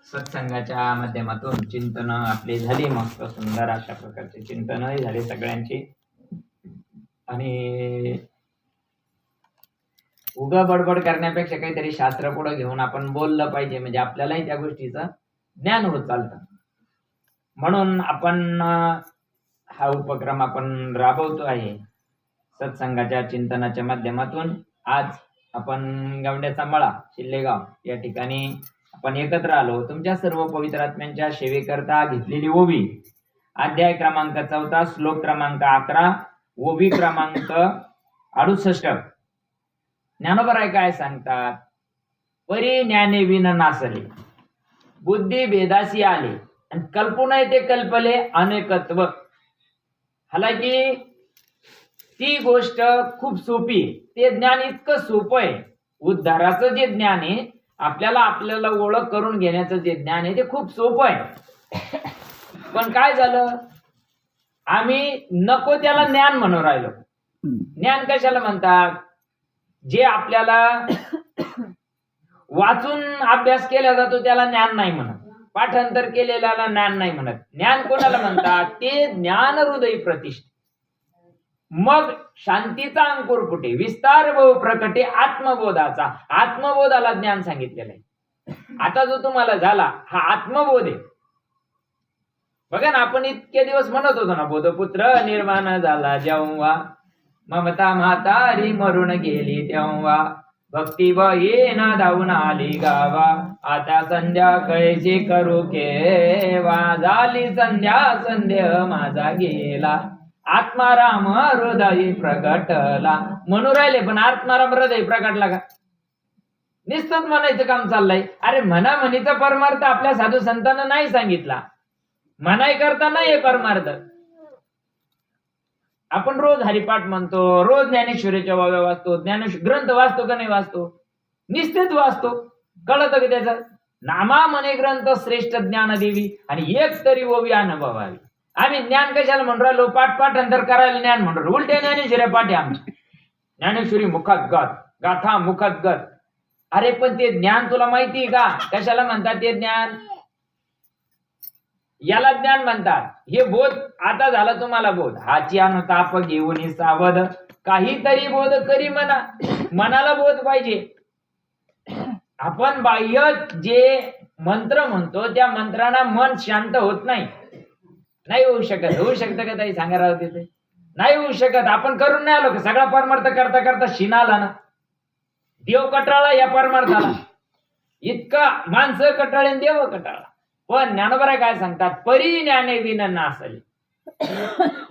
सत्संगाच्या माध्यमातून चिंतन आपली झाली, मस्त सुंदर अशा प्रकारचे चिंतनही झाले सगळ्यांची. आणि उगा बडबड करण्यापेक्षा काहीतरी शास्त्र पुढे घेऊन आपण बोललं पाहिजे, म्हणजे आपल्यालाही त्या गोष्टीचं ज्ञान होत चालतं. म्हणून आपण हा उपक्रम आपण राबवतो आहे सत्संगाच्या चिंतनाच्या माध्यमातून. आज आपण गवंड्याचा मळा शिल्लेगाव या ठिकाणी आपण एकत्र आलो. तुमच्या सर्व पवित्र आत्म्यांच्या सेवेकरता घेतलेली ओवी, अध्याय क्रमांक 14, श्लोक क्रमांक 11, ओवी क्रमांक 68. ज्ञानोबराय काय सांगतात? परी ज्ञाने विन नासले, बुद्धी भेदासी आले, आणि कल्पना ते कल्पले अनेकत्व. हालाकी ती गोष्ट खूप सोपी आहे. ते ज्ञान इतकं सोपं आहे. उद्धाराचं जे ज्ञान आहे, आपल्याला ओळख करून घेण्याचं जे ज्ञान आहे, ते खूप सोपं आहे. पण काय झालं, आम्ही नको त्याला ज्ञान म्हणून राहिलो. ज्ञान कशाला म्हणतात? जे आपल्याला वाचून अभ्यास केला जातो त्याला ज्ञान नाही म्हणत, पाठांतर केलेल्याला ज्ञान नाही म्हणत. ज्ञान कोणाला म्हणतात? ते ज्ञान हृदय प्रतिष्ठित. मग शांतीचा अंकुर फुटे, विस्तार बहु प्रकटे आत्मबोधाचा. आत्मबोधाला ज्ञान सांगितलेलं आहे. आता जो तुम्हाला झाला हा आत्मबोध आहे. बघा ना, आपण इतके दिवस म्हणत होतो ना, बोधपुत्र निर्माण झाला जेव्हा, ममता म्हातारी मरून गेली तेव्हा, भक्ती येना धावून आली गावा, आता संध्या कैसी करू केवा, झाली संध्या संध्या माझा गेला, आत्माराम हृदय प्रगटला. म्हणू राहिले, पण आत्माराम हृदय प्रगटला का? नुसतंच म्हणायचं काम चाललंय. अरे म्हणा म्हणीचा परमार्थ आपल्या साधू संतांना नाही सांगितला. म्हणाय करता नाही परमार्थ. आपण रोज हरिपाठ म्हणतो, रोज ज्ञानेश्वरीच्या वाव्या वाचतो, ग्रंथ वाचतो का नाही वाचतो? निश्चित वाचतो. कळतं की त्याचं? नामा म्हणे ग्रंथ श्रेष्ठ ज्ञान देवी, आणि एक तरी ओवी अनुभवावी. आम्ही ज्ञान कशाला म्हणून राहिलो? पाठांतर करायला ज्ञान म्हणून राहिलो. उलटे ज्ञानेश्वरी पाठी आमची. ज्ञानेश्वरी मुखात गत, गाथा मुखात गत. अरे पण ते ज्ञान तुला माहिती का कशाला म्हणतात? ते ज्ञान याला ज्ञान म्हणतात. हे बोध आता झाला तुम्हाला बोध. हाची अनुताप घेऊन सावध, काहीतरी बोध करी म्हणा. मनाला बोध पाहिजे. आपण बाह्य जे मंत्र म्हणतो त्या मंत्रांना मन शांत होत नाही. नाही होऊ शकत. होऊ शकतं का ताई? सांगा राहू तिथे. नाही होऊ शकत. आपण करून नाही आलो का? सगळा परमार्थ करता करता शिनाला ना. देव कटाळा या परमार्थाला. इतका माणसं कटाळे देव कटाळा. पण ज्ञानोबराय काय सांगतात? परी ज्ञाने विन नासले.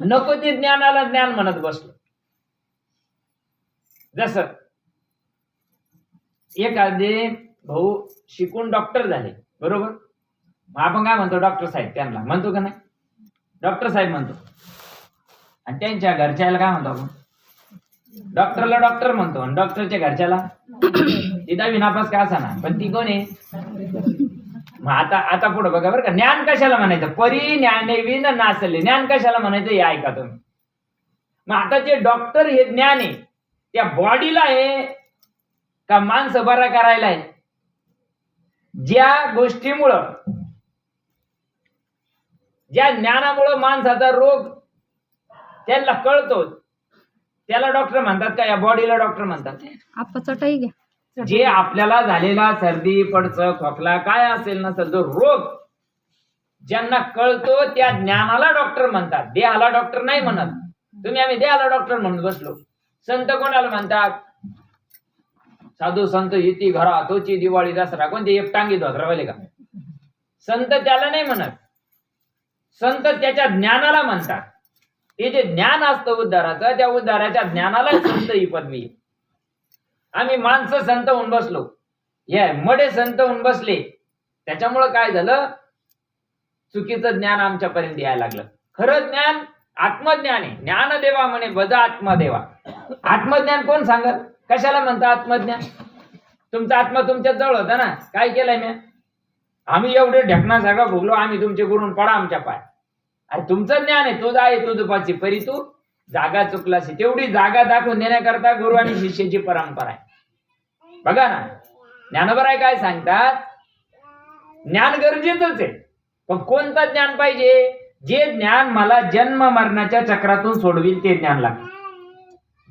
नको ते ज्ञानाला ज्ञान म्हणत बसलो. जसं एखादे भाऊ शिकून डॉक्टर झाले, बरोबर? मग आपण काय म्हणतो? डॉक्टर साहेब. त्यांना म्हणतो का नाही? डॉक्टर साहेब म्हणतो. आणि त्यांच्या घरच्याला काय म्हणतो आपण? डॉक्टरला डॉक्टर म्हणतो. आणि डॉक्टरच्या घरच्याला तिथं विनापास का असा ना, पण ती कोण आहे? मग आता पुढे बघा बरं का. ज्ञान कशाला म्हणायचं? परी ज्ञाने विन नासले. ज्ञान कशाला म्हणायचं हे ऐका तुम्ही. मग आता जे डॉक्टर हे ज्ञान आहे, त्या बॉडीला आहे का माणसं बरा करायला आहे? ज्या गोष्टीमुळं, ज्या ज्ञानामुळं माणसाचा रोग त्यांना कळतो त्याला डॉक्टर म्हणतात का? या बॉडीला डॉक्टर म्हणतात? जे आपल्याला झालेला सर्दी पडचं खोकला काय असेल नसेल जो रोग ज्यांना कळतो त्या ज्ञानाला डॉक्टर म्हणतात. देहाला डॉक्टर नाही म्हणत. तुम्ही आम्ही देहाला डॉक्टर म्हणून बसलो. संत कोणाला म्हणतात? साधू संत येती घरा तोची दिवाळी दसरा. कोणते? एक टांगी धोतरावाले का? संत त्याला नाही म्हणत. संत त्याच्या ज्ञानाला म्हणतात. ते जे ज्ञान असतं उद्धाराचं, त्या उद्धाराच्या ज्ञानाला संत ही पदवी. आम्ही माणसं संत होऊन बसलो, हे मडे संत होऊन बसले. त्याच्यामुळं काय झालं? चुकीचं ज्ञान आमच्यापर्यंत यायला लागलं. खरं ज्ञान आत्मज्ञान आहे. ज्ञान देवा म्हणे बजा आत्मदेवा. आत्मज्ञान कोण सांगत? कशाला म्हणतात आत्मज्ञान? तुमचा आत्मा तुमच्या जवळ होता ना. काय केलंय मी? आम्ही एवढे ढकना सगळं भोगलो, आम्ही तुमचे गुरून पडा आमच्या पाय. अरे तुमचं ज्ञान आहे, तुझं आहे तुझं पाची, परी तू जागा चुकलाशी. तेवढी जागा दाखवून देण्याकरता गुरु आणि शिष्याची परंपरा आहे. बघा ना, ज्ञानोबराय काय सांगतात? ज्ञान गरजेचंच आहे, पण कोणतं ज्ञान पाहिजे? जे ज्ञान मला जन्म मरणाच्या चक्रातून सोडविल ते ज्ञान लागतं.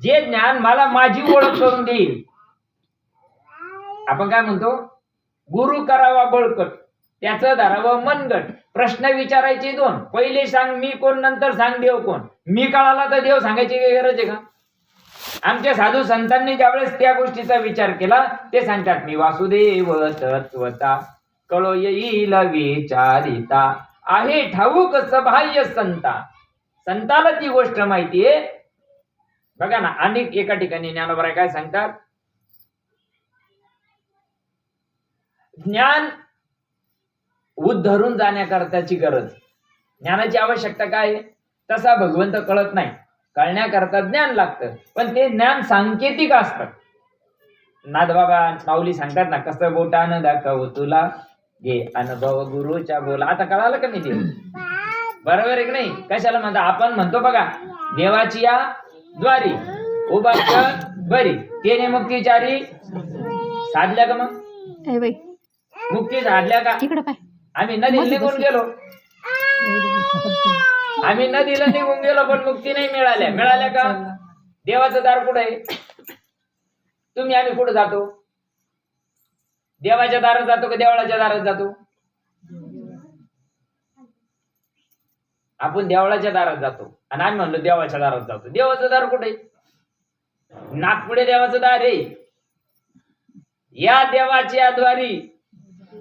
जे ज्ञान मला माझी ओळख करून देईल. आपण काय म्हणतो? गुरु करावा बळकट, त्याचं धरावं मनगट. प्रश्न विचारायचे दोन, पहिले सांग मी कोण, नंतर सांग देव कोण. मी कळाला तर देव सांगायची काही गरज आहे का? आमच्या साधू संतांनी ज्यावेळेस त्या गोष्टीचा विचार केला ते सांगतात, मी वासुदेव तत्वता कळो येईल विचारिता, आहे ठाऊक सबाह्य संता. संताला ती गोष्ट माहितीये. बघा ना, अनेक एका ठिकाणी ज्ञानोबा काय सांगतात, ज्ञान उद्धरून जाण्याकरताची गरज, ज्ञानाची आवश्यकता काय? तसा भगवंत कळत नाही, कळण्याकरता ज्ञान लागतं, पण ते ज्ञान सांकेतिक असतं. नाथबाबा माऊली सांगतात ना, कसं बोटानं दाखव तुला घे अनुभव गुरुच्या बोला. आता कळालं का नाही देव? बरोबर आहे की नाही? कशाला म्हणता? आपण म्हणतो बघा, देवाची या द्वारी उभा बरी तेने मुक्तीचारी साधल्या का? मग मुक्ती साधल्या का? आम्ही नदीला निघून गेलो, आम्ही नदीला निघून गेलो पण मुक्ती नाही मिळाल्या का? देवाचं दार कुठं आहे? तुम्ही आम्ही कुठं जातो? देवाच्या दारात जातो का देवळाच्या दारात जातो? आपण देवळाच्या दारात जातो आणि आम्ही म्हणलो देवाच्या दारात जातो. देवाचं दार कुठे? नागपुढे देवाचं दार आहे. या देवाच्या द्वारी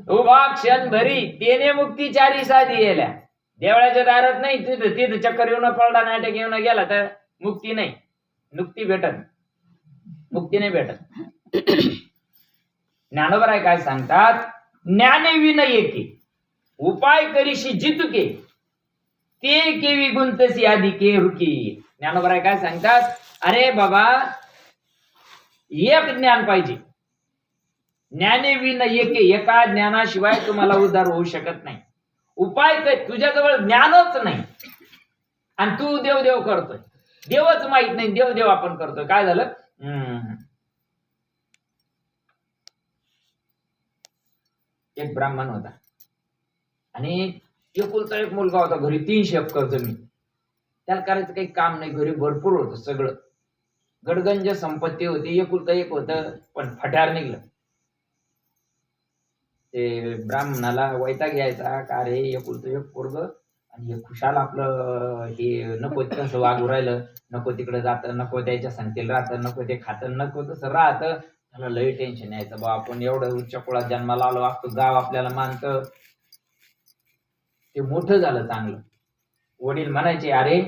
उभा क्षण भरी तेने मुक्तीचारी साधी गेल्या. देवळाच्या दारात नाही, तिथं चक्कर येऊन पडला, नाटक येऊन गेला तर मुक्ती नाही. मुक्ती मुक्ती नाही भेटत. ज्ञानोबा काय सांगतात, ज्ञाने विनय की उपाय करीशी जितुके ते केवी गुंतसी आधी के रुकी. ज्ञानोबा काय सांगतात, अरे बाबा एक ज्ञान पाहिजे. ज्ञाने विनय के, एका ज्ञानाशिवाय तुम्हाला उद्धार होऊ शकत नाही. उपाय काय? तुझ्याजवळ ज्ञानच नाही आणि तू देव करतोय. देवच माहित नाही, देव आपण करतोय. काय झालं? एक ब्राह्मण होता आणि एकुलता एक मुलगा होता. घरी 300 एकर जमीन. त्याला करायचं काही काम नाही, घरी भरपूर होतं, सगळं गडगंज संपत्ती होती. एकुलता एक होतं पण फटार निघलं. ते ब्राह्मणाला वैताग यायचा का रे, एकुलता एक पोरग आणि हे खुशाल आपलं हे नको तसं वागू राहिलं, नको तिकडे जातं, नको त्याच्या संगतीला राहतं, नको ते खातं, नको तसं राहतं. त्याला लय टेन्शन यायचं, बा आपण एवढं उच्च कुळात जन्माला आलो, अख्खं गाव आपल्याला मानतं. ते मोठं झालं चांगलं. वडील म्हणायचे, अरे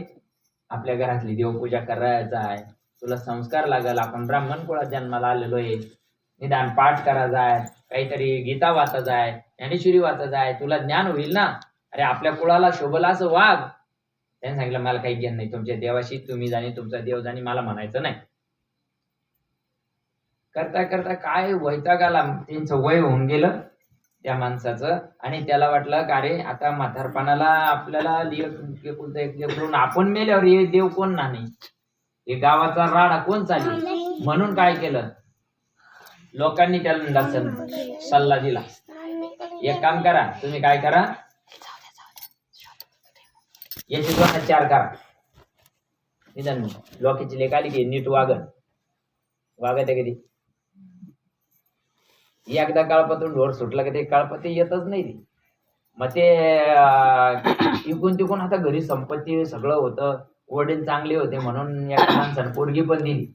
आपल्या घरातली देवपूजा करायचा आहे, तुला संस्कार लागल, आपण ब्राह्मण कुळात जन्माला आलेलो आहे, निदान पाठ करा जाय, काहीतरी गीता वाचा जाय, ज्ञानेश्वरी वाचा जाय, तुला ज्ञान होईल ना. अरे आपल्या कुळाला शोभला असं वाघ. त्याने सांगितलं, मला काही ज्ञान नाही, तुमच्या देवाशी तुम्ही जाणे, तुमचा देव जाणे, मला म्हणायचं नाही. करता करता काय वैताग आला. त्यांचं वय होऊन गेलं त्या माणसाचं आणि त्याला वाटलं का रे आता म्हातारपणाला आपल्याला आपण मेल्यावर हे देव कोण नाही, हे गावाचा राडा कोण चालेल. म्हणून काय केलं, लोकांनी त्याला सल्ला दिला, एक काम करा, तुम्ही काय करा, याची 4 करा. निदान लोकांची लेख आली की नीट वागत आहे कधी. एकदा काळपातून ढोर सुटला की ते काळपती येतच नाही. मग ते इकून तिकून आता घरी संपत्ती सगळं होतं, वडील चांगले होते म्हणून या माणसानं पोरगी पण दिली.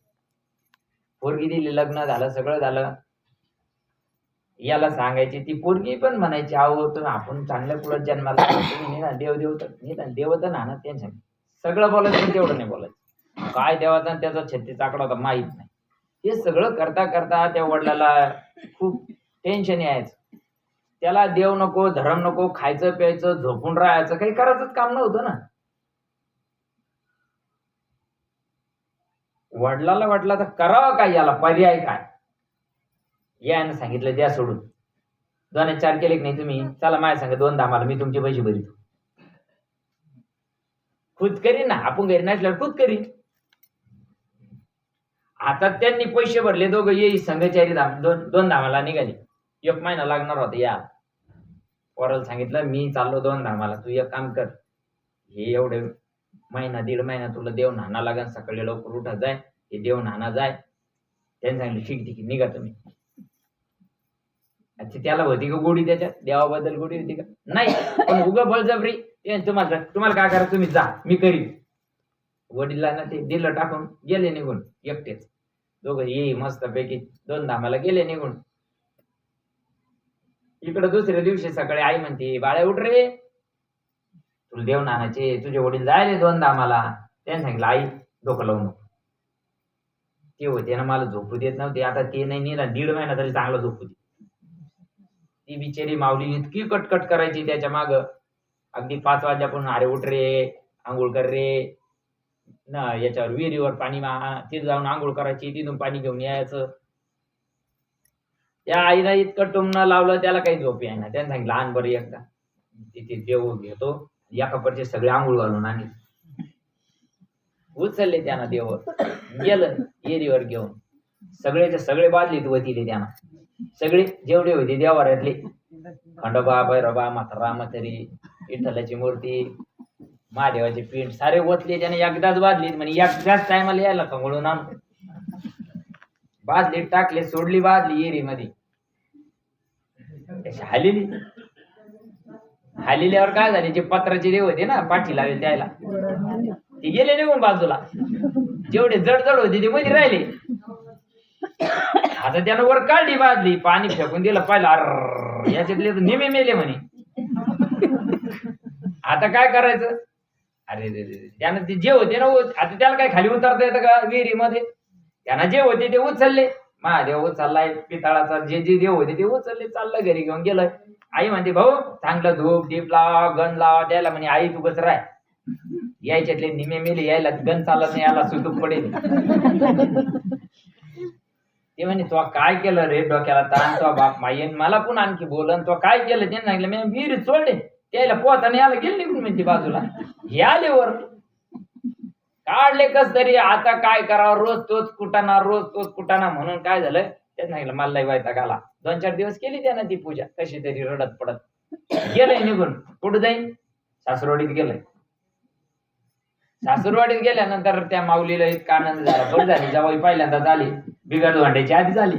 पोरगी दिली, लग्न झालं, सगळं झालं. याला सांगायची ती पोरगी पण म्हणायची, अहो तुम्ही आपण चांगल्या कुळात जन्माला तुम्ही ना देव तर ना टेन्शन. सगळं बोलायचं तेवढं नाही बोलायचं. काय देवाचा त्याचा 36 आकडा होता माहित नाही. हे सगळं करता करता त्या वडिलाला खूप टेन्शन यायचं. त्याला देव नको, धर्म नको, खायचं प्यायचं, झोपून राहायचं, काही करायचंच काम नव्हतं ना. वडिलाला वाटलं तर करावं काय, याला पर्याय काय. यानं सांगितलं द्या सोडून. 2-4 केले की नाही तुम्ही, चला माझ्या सांगा 2 धामाला, मी तुमचे पैसे भरितो. खुद करीन ना, आपण घरी नसल्यावर खुद करीन. आता त्यांनी पैसे भरले, दोघं येई संघचारी धाम 2 धामाला निघाले. 1 महिना लागणार होता या. पोराला सांगितलं मी चाललो 2 धामाला, तू एक काम कर, हे एवढे महिना 1.5 महिना तुला देव न्हाणा लागन, सकाळी लवकर उठत जाय, हे देव न्हाणा जाय. त्यांनी सांगितलं ठीक ठीक निघा तुम्ही. अच्छा त्याला होती का गोडी, त्याच्यात देवाबद्दल गोडी होती का? नाही, पण उगं बळजबरी तुम्हाला काय करा तुम्ही जा, मी करीन. वडिलांना ते दिलं टाकून गेले निघून एकटेच. दोघं ये मस्तपैकी 2 धामाला गेले निघून. इकडे दुसऱ्या दिवशी सकाळी आई म्हणते बाळा उठ रे, तुला देव नानाचे तुझे वडील जायले 2 धामाला. त्याने सांगितलं आई डोकं लावू नको, ते होते ना मला झोपू देत नव्हते, आता ते नाही निला 1.5 महिना तरी चांगला झोपू दे. ती बिचारी माऊली इतकी कटकट करायची त्याच्या माग, अगदी 5 वाजल्यापासून अरे उठ रे, आंघोळ कर रे ना, याच्यावर विहिरीवर पाणी तिथे जाऊन आंघोळ करायची, तिथून पाणी घेऊन यायचं. त्या आईला इतकं टुमणं लावलं त्याला काही झोप आहे ना. त्याने सांगितलं आण बरं एकदा, तिथे देव घेतो एका परचे सगळे आंघोळ घालून आणि उचलले त्यानं देव, गेलं विहिरीवर घेऊन. सगळेचे सगळे बादलीत वतीले त्यानं, सगळे जेवढे होते देवाऱ्यातले, खंडोबा भैरबा म्हातारा म्हातारी विठ्ठलाची मूर्ती महादेवाचे पिंड सारे ओतले त्याने एकदाच बादलीत, म्हणजे एकदाच टायमाला यायला खंगळून आणून बादलीत टाकले, सोडली बादली एरी मध्ये. हालेली हालेल्यावर काय झाले, जे पत्राचे देव होते ना पाठी लावेल त्याला, ते गेले निघून बाजूला. जेवढे जड जड होते ते मध्ये राहिले. आता त्यानं वर काढली बादली, पाणी फेकून दिलं, पाहिलं अर याच्यातले तर नेमे मेले म्हणे. आता काय करायचं? अरे त्यानं ते जे होते ना, आता त्याला काय खाली उतरता येतं का विहिरीमध्ये? त्यानं जे होते ते उचलले, महादेव उचललाय पितळाचा, जे जे देव होते ते उचलले, चाललं घरी घेऊन गेलं. आई म्हणते भाऊ चांगलं धूप दीप लावा, गण लावा. त्याला म्हणे आई तू कसं राय, यायच्यातले निमे मेले, यायला गण चालत नाही, याला सुतूक पडेल. ते म्हणे तो काय केलं रे, डोक्याला ताण, तो बाप मायन मला पण आणखी बोलन, तो काय केलं? त्याने सांगितलं मी विहिरीत सोडले, त्याला पोहताना याला गेले निघून म्हणते बाजूला, हे आले वर काढले कस तरी. आता काय करावं, रोज तोच कुटाणा, रोज तोच कुटाणा. म्हणून काय झालं, त्याने सांगितलं मला लय वैताग आला. 2-4 दिवस केली त्यानं ती पूजा, कशी तरी रडत पडत गेलंय निघून. कुठं जाईन? सासरवाडीत गेलंय. सासरवाडीत गेल्यानंतर त्या माऊलीला इतका आनंद झाला, बरं झाली जवाई पहिल्यांदा झाली, बिघड भांड्याची आधी झाली.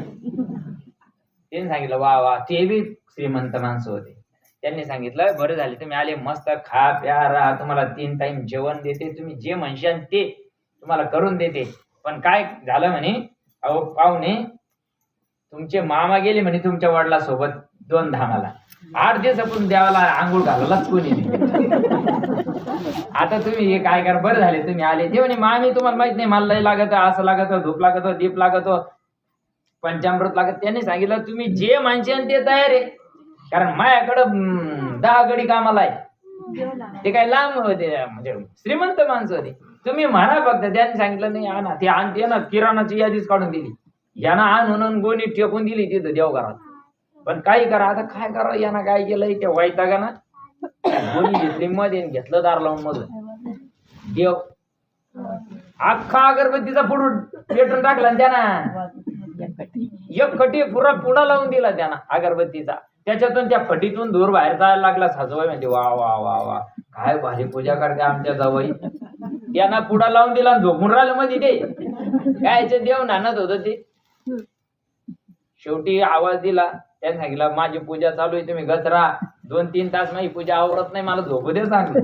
त्यांनी सांगितलं वा वा, ते बी श्रीमंत माणसं होते. त्यांनी सांगितलं बरं झाले तुम्ही आले, मस्त खा प्या राहा, तुम्हाला 3 टाइम जेवण देते, तुम्ही जे म्हणशाल ते तुम्हाला करून देते. पण काय झालं म्हणे, अहो पाहुणे तुमचे मामा गेले म्हणे तुमच्या वडिला सोबत 2 धामाला, 8 दिवसापासून देवाला आंघोळ घालायलाच कोणी नाही. आता तुम्ही हे काय करा, बरं झाले तुम्ही आले. ते म्हणे मामी तुम्हाला माहित नाही मला लय लागत, असं लागत, धूप लागत, दीप लागत, पंचामृत लागत. त्यांनी सांगितलं तुम्ही जे म्हणशाल ते तयार आहे, कारण माझ्याकडं 10 गडी कामाला आहे. ते काय लांब होते, म्हणजे श्रीमंत माणसं होते. तुम्ही म्हणा फक्त. त्यांनी सांगितलं नाही आणा, ते आणते ना, किराणाची यादीच काढून दिली, यांना आणून गोणी टेकून दिली तिथं देवघरात. पण काही करा, आता काय करा, यांना काय केलंय त्या वैतागानं गोणी घेतली मध्ये, घेतलं दार लावून मधून देव अख्खा अगरबत्तीचा पुढून पेटून टाकला त्यांना, एक खटी पुढा लावून दिला त्यांना अगरबत्तीचा. त्याच्यातून त्या फटीतून धूर बाहेर जायला लागला. सासूबाई म्हणजे वा वा वा वा, काय भारी पूजा करते आमच्या जावई. त्यांना पुढा लावून दिला, झोपून राहिलं मध्ये. ते कायचे देव नानत होत ते. शेवटी आवाज दिला, त्याने सांगितलं माझी पूजा चालू आहे, तुम्ही गचरा. 2-3 तास माझी पूजा आवरत नाही, मला झोपू दे सांग.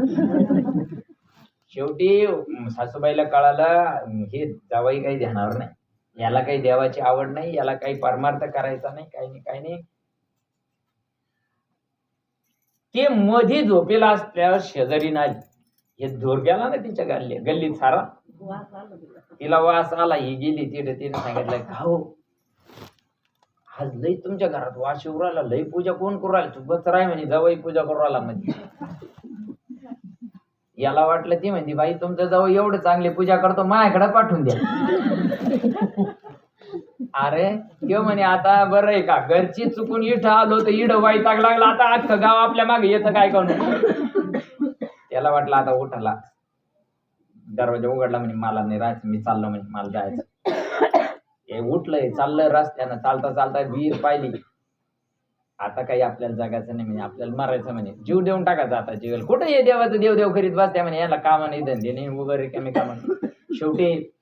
शेवटी सासूबाईला कळालं हे जावई काही ध्यानावर नाही, याला काही देवाची आवड नाही, याला काही परमार्थ करायचा नाही, काही नाही. ते मध्ये झोपेला असल्यावर शेजारी नाही, हे धूर गेला ना तिच्या गल्लीत सारा, तिला वास आला. ही गेली तिने सांगितलं का हो आज लई तुमच्या घरात वास येऊ राहिला, लई पूजा कोण करू राहिला? तू बच राय म्हणे, जावई पूजा करू राहिला म्हणजे. याला वाटलं ती म्हणजे बाई तुमचं जावई एवढं चांगली पूजा करतो, माझ्याकडे पाठवून द्या. अरे किंवा म्हणे आता बरं आहे का, घरची चुकून इथं आलो तर इड वैताग लागला, आता अख्खं गाव आपल्या मागे येतं काय करून. त्याला वाटलं आता उठला, दरवाजा उघडला म्हणे मला नाही राहायचं, मी चाललो म्हणे, मला जायचं. हे उठलंय चाललंय रस्त्यानं, चालता चालता विहीर पाहिली. आता काही आपल्याला जगायचं नाही म्हणे, आपल्याला मरायचं म्हणे, जीव देऊन टाकायचा आता जीवेल. कुठे हे देवाचं देव देव करीत बसत्या म्हणे, याला काम नाही धंदे नाही वगैरे कमी काम. शेवटी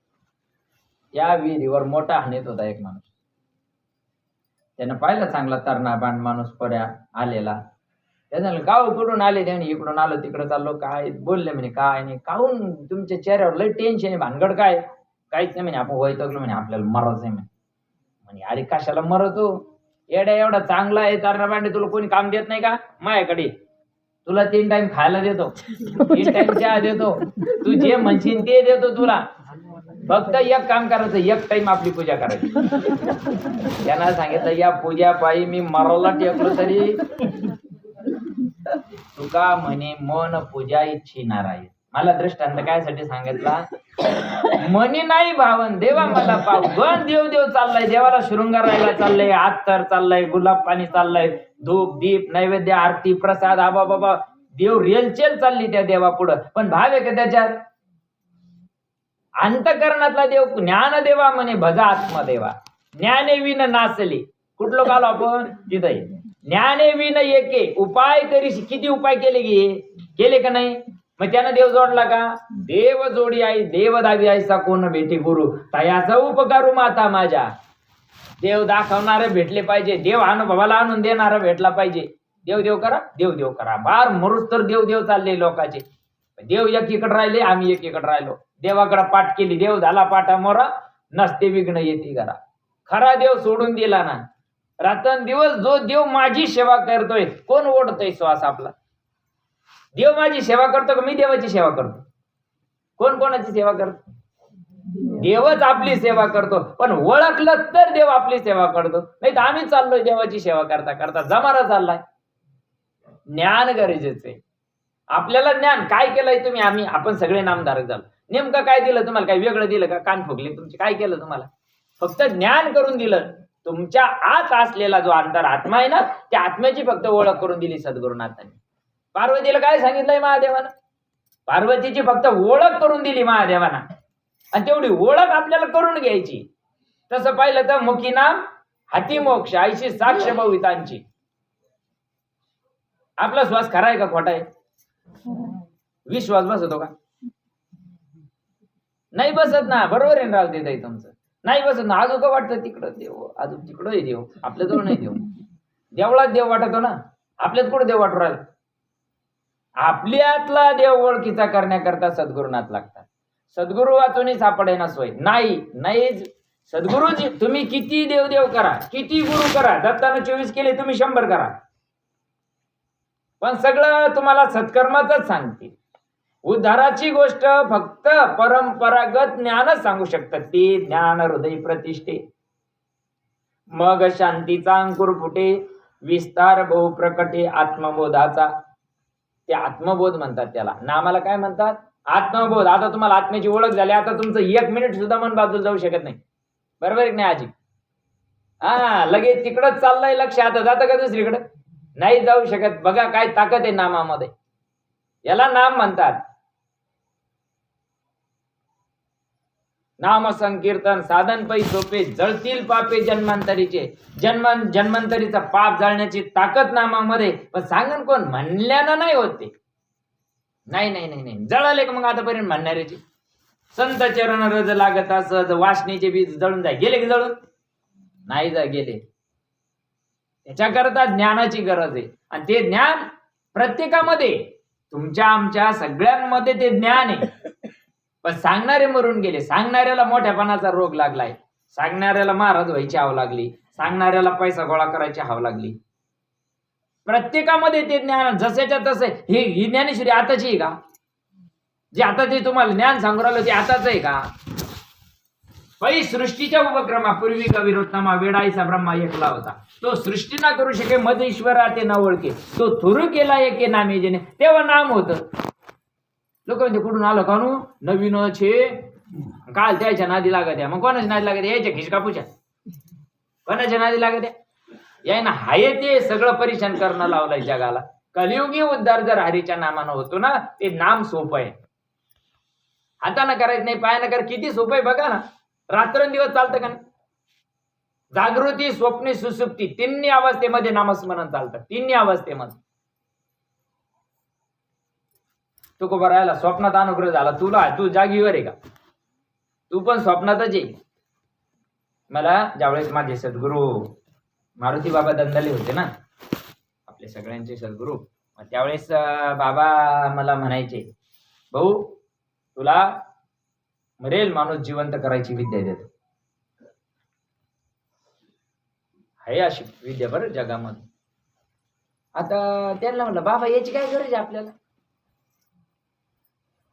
या विहिरीवर मोठा हानीत होता एक माणूस. त्यानं पाहिलं चांगला तरणा बाण माणूस पर्या आलेला. त्यानं गाव कुठून आले, त्याने इकडून आलो तिकडं चाललो, काय बोलले म्हणे, काय नाही काहून तुमच्या चेहऱ्यावर लय टेन्शन आहे, भानगड काय? काहीच नाही म्हणे, आपण वैतागलो म्हणे, आपल्याला मरायचं आहे म्हणे. अरे कशाला मरतो, एवढा एवढा चांगला आहे तरणा बांडे, तुला कोणी काम देत नाही का? माझ्याकडे तुला 3 टाइम खायला देतो, 3 टाइम चहा देतो, तू जे म्हणशील ते देतो तुला. फक्त एक काम करायचं, एक टाइम आपली पूजा करायची. त्यांना सांगितलं या पूजा पायी मी मराला टेकलो तरी तुका म्हणे मन पूजा इच्छिणार आहे. मला दृष्टांत कायसाठी सांगितला, मनी नाही भावन देवा मला पाव. गण देव देव चाललाय, देवाला शृंगारायला चाललंय, आत्तर चाललाय, गुलाब पाणी चाललंय, धूप दीप नैवेद्य आरती प्रसाद, आबा बाबा देव रेलचेल चालली त्या देवा पुढं. पण भाव आहे का त्याच्यात? अंतकरणातला देव ज्ञान देवा म्हणे भजा आत्मदेवा. ज्ञाने विन नाचली. कुठलं गालो आपण तिथे, ज्ञाने विन एके उपाय करीशी. किती उपाय केले का नाही? मग त्यानं देव जोडला का? देव जोडी आई देव दावी आईसा कोण भेटी गुरु, तयाचा उपकारू माता माझ्या. देव दाखवणारे भेटले पाहिजे, देव अनुभवाला आणून देणारा भेटला पाहिजे. देव देव करा, देव देव करा. बार मरुस तर देव देव चालले लोकांचे. देव एकीकडे राहिले, आम्ही एकीकडे राहिलो. देवाकडे पाठ केली, देव झाला पाठा मोरा, नसते विघ्न येते घरा. खरा देव सोडून दिला ना. रात्रन दिवस जो देव माझी सेवा करतोय, कोण ओढतोय श्वास आपला? देव माझी सेवा करतो का मी देवाची सेवा करतो? कोण कोणाची सेवा करतो? देवच आपली सेवा करतो. पण ओळखलं तर देव आपली सेवा करतो. नाही तर आम्ही चाललोय देवाची सेवा करता करता जमाना चाललाय. ज्ञान गरजेचं आहे आपल्याला. ज्ञान काय केलंय तुम्ही? आपण सगळे नामधारक झालो. नेमकं काय दिलं तुम्हाला? काय वेगळं दिलं का? कान फुगले तुमचे? काय केलं तुम्हाला? फक्त ज्ञान करून दिलं. तुमच्या आत असलेला जो अंतर आत्मा आहे ना, त्या आत्म्याची फक्त ओळख करून दिली सद्गुरुनाथांनी. पार्वतीला काय सांगितलंय महादेवानं? पार्वतीची फक्त ओळख करून दिली महादेवानं. आणि तेवढी ओळख आपल्याला करून घ्यायची. तसं पाहिलं तर मुखी नाम हाती मोक्ष, आईशी साक्ष भवितांची. आपला श्वास खरा आहे का खोटा आहे? विश्वास बसतो का? नाही बसत ना. बरोबर आहे राव देताई तुमचं. नाही बसत ना. अजून का वाटतं तिकडं देव, अजून तिकडं देव, आपल्याजवळ नाही देव. देवळात देव वाटतो ना, आपल्यात कुठं देव वाटू राहिला? आपल्यातला देव ओळखीचा करण्याकरता सद्गुरुनाथ लागतात. सद्गुरु वाचून सापडे ना सोय. नाही सद्गुरुजी तुम्ही किती देव करा, किती गुरु करा, दत्तानं 24 केले, तुम्ही 100 करा, पण सगळं तुम्हाला सत्कर्माच सांगतील. उद्धाराची गोष्ट फक्त परंपरागत ज्ञानच सांगू शकतात. ते ज्ञान हृदय प्रतिष्ठे, मग शांतीचा अंकुर फुटे, विस्तार बहु प्रकटे आत्मबोधाचा. ते आत्मबोध म्हणतात त्याला. नामाला काय म्हणतात? आत्मबोध. आता तुम्हाला आत्म्याची ओळख झाली, आता तुमचं 1 मिनिट सुद्धा मन बाजूला जाऊ शकत नाही. बरोबर आहे की नाही आजी? लगेच तिकडच चाललंय लक्ष. आता जातं का दुसरीकडे? नाही जाऊ शकत. बघा काय ताकद आहे नामामध्ये. याला नाम म्हणतात. नाम संकीर्तन साधन पै सोपे, जळतील पापे जन्मांतरीचे. जन्मांतरीचा पाप जाळण्याची ताकद नामामध्ये. पण सांगन कोण? म्हणल्यानं नाही होते. नाही जळाले का मग आतापर्यंत म्हणणाऱ्याची? संत चरण रज लागत असं वासनेचे बीज जळून जाय. गेले की जळून? नाही गेले. त्याच्याकरता ज्ञानाची गरज आहे. आणि ते ज्ञान प्रत्येकामध्ये, तुमच्या आमच्या सगळ्यांमध्ये ते ज्ञान आहे. पण सांगणारे मरून गेले. सांगणाऱ्याला मोठ्यापणाचा रोग लागलाय. सांगणाऱ्याला महाराज व्हायची हाव लागली. सांगणाऱ्याला पैसा गोळा करायची हाव लागली. प्रत्येकामध्ये ते ज्ञान जसेच्या तसे. ही ज्ञानेश्वरी आताची आहे का? जे आता ते तुम्हाला ज्ञान सांगू राहिलं ते आताच आहे का? पै सृष्टीच्या उपक्रमापूर्वी कविरोत्तमा वेडाईचा ब्रह्मा एकला होता. तो सृष्टी ना करू शके मध ईश्वरा ते न ओळखे, तो थुरू केला एके नामे जेने. तेव्हा नाम होतं. लोक म्हणजे कुठून आलं कानू? नवीन छे काल त्याच्या नादी लागत आहे. मग कोणाच्या नादी लागत? यायच्या खिचकापूच्या. कोणाच्या नादी लागत आहे? यायना हाय ते सगळं परेशान करणं लावलंय जगाला. कलियुगी उद्धार जर हरीच्या नामानं होतो ना, ते नाम सोपं आहे. हातानं करायचं नाही, पायानं कर. किती सोपं आहे बघा ना. रात्रंदिवस चालतं का? जागृती, स्वप्नी, सुसुप्ती तिन्ही अवस्थेमध्ये नामस्मरण चालतं. तिन्ही अवस्थेमध्ये तुकोबा राहिला, स्वप्नात अनुग्रह झाला तुला, तू जागीवर आहे का? तू पण स्वप्नातच आहे. मला ज्यावेळेस माझे सद्गुरू मारुती बाबा दंदाले होते ना, आपले सगळ्यांचे सद्गुरू, त्यावेळेस बाबा मला म्हणायचे, भाऊ तुला मरेल माणूस जिवंत करायची विद्या देतो. आहे अशी विद्या बरं जगामध्ये. आता त्यांना म्हणलं बाबा याची काय गरज आहे आपल्याला?